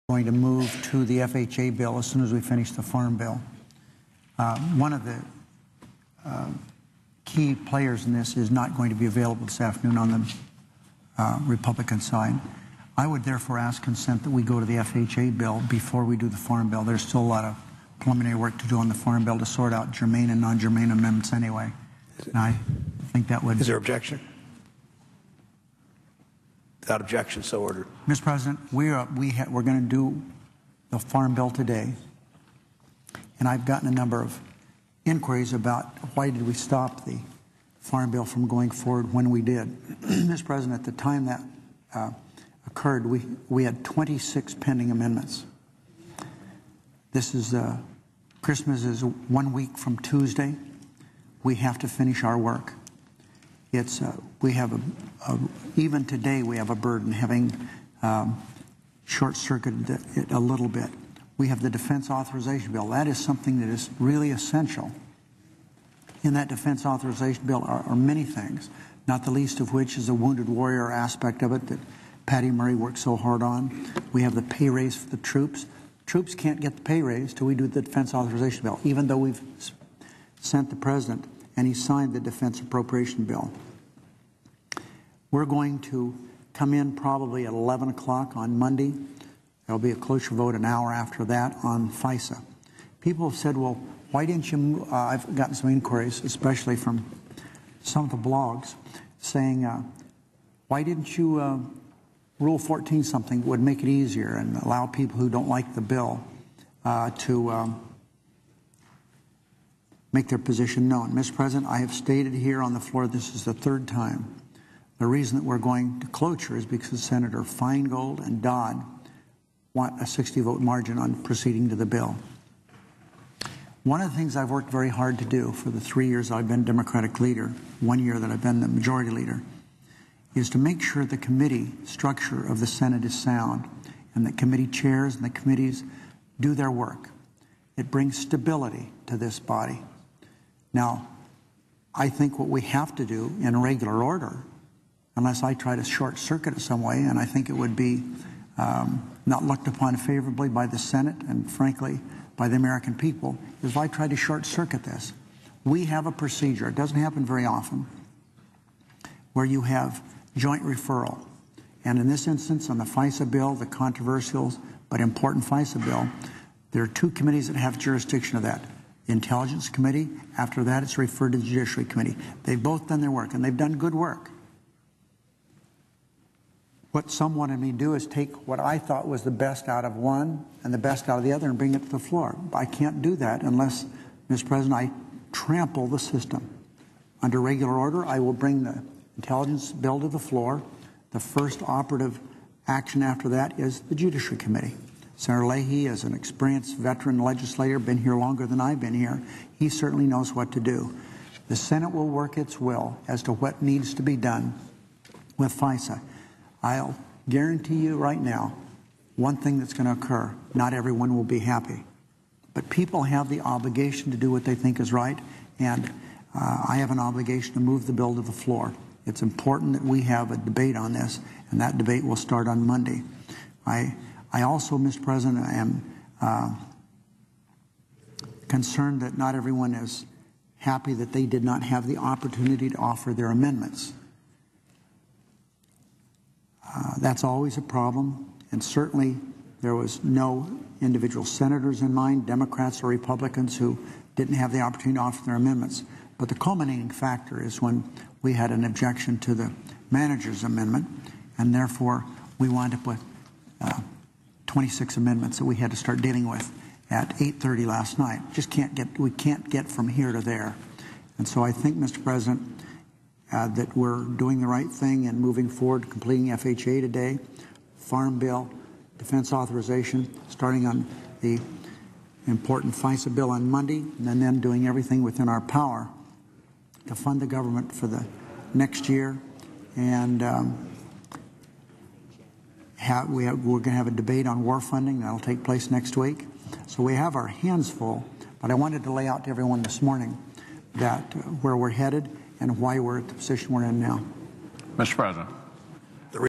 Going to move to the FHA bill as soon as we finish the Farm Bill. One of the key players in this is not going to be available this afternoon on the Republican side. I would therefore ask consent that we go to the FHA bill before we do the Farm Bill. There's still a lot of preliminary work to do on the Farm Bill to sort out germane and non-germane amendments anyway. And I think that would... Is there objection? Without objection, so ordered. Mr. President, we're going to do the Farm Bill today, and I've gotten a number of inquiries about why did we stop the Farm Bill from going forward when we did. Mr. President, at the time that occurred, we had 26 pending amendments. This is Christmas is 1 week from Tuesday. We have to finish our work. It's we have even today we have a burden having short-circuited it a little bit. We have the defense authorization bill. That is something that is really essential. In that defense authorization bill are many things, not the least of which is the wounded warrior aspect of it that Patty Murray worked so hard on. We have the pay raise for the troops. Troops can't get the pay raise till we do the defense authorization bill, even though we've sent the president and he signed the defense appropriation bill. We're going to come in probably at 11 o'clock on Monday. There'll be a cloture vote an hour after that on FISA. People have said, well, why didn't you move? I've gotten some inquiries, especially from some of the blogs, saying, why didn't you Rule 14 something that would make it easier and allow people who don't like the bill to make their position known. Mr. President, I have stated here on the floor, this is the third time. The reason that we're going to cloture is because Senator Feingold and Dodd want a 60-vote margin on proceeding to the bill. One of the things I've worked very hard to do for the 3 years I've been Democratic leader, 1 year that I've been the Majority Leader, is to make sure the committee structure of the Senate is sound and that committee chairs and the committees do their work. It brings stability to this body. Now, I think what we have to do in regular order, unless I try to short-circuit it some way, and I think it would be not looked upon favorably by the Senate and, frankly, by the American people, is if I try to short-circuit this. We have a procedure. It doesn't happen very often, where you have joint referral. And in this instance, on the FISA bill, the controversial but important FISA bill, there are two committees that have jurisdiction of that. The Intelligence Committee, after that it's referred to the Judiciary Committee. They've both done their work, and they've done good work. What some wanted me to do is take what I thought was the best out of one and the best out of the other and bring it to the floor. I can't do that unless, Mr. President, I trample the system. Under regular order, I will bring the Intelligence bill to the floor. The first operative action after that is the Judiciary Committee. Senator Leahy is an experienced veteran legislator, been here longer than I've been here. He certainly knows what to do. The Senate will work its will as to what needs to be done with FISA. I'll guarantee you right now, one thing that's going to occur, not everyone will be happy. But people have the obligation to do what they think is right, and I have an obligation to move the bill to the floor. It's important that we have a debate on this, and that debate will start on Monday. I also, Mr. President, am concerned that not everyone is happy that they did not have the opportunity to offer their amendments. That's always a problem, and certainly there was no individual senators in mind, Democrats or Republicans, who didn't have the opportunity to offer their amendments. But the culminating factor is when we had an objection to the manager's amendment, and therefore we wound up with 26 amendments that we had to start dealing with at 8:30 last night. We can't get from here to there. And so I think, Mr. President, that we're doing the right thing and moving forward, completing FHA today, Farm Bill, defense authorization, starting on the important FISA bill on Monday, and then doing everything within our power to fund the government for the next year. And we're going to have a debate on war funding that will take place next week. So we have our hands full, but I wanted to lay out to everyone this morning that where we're headed and why we're at the position we're in now. Mr. President.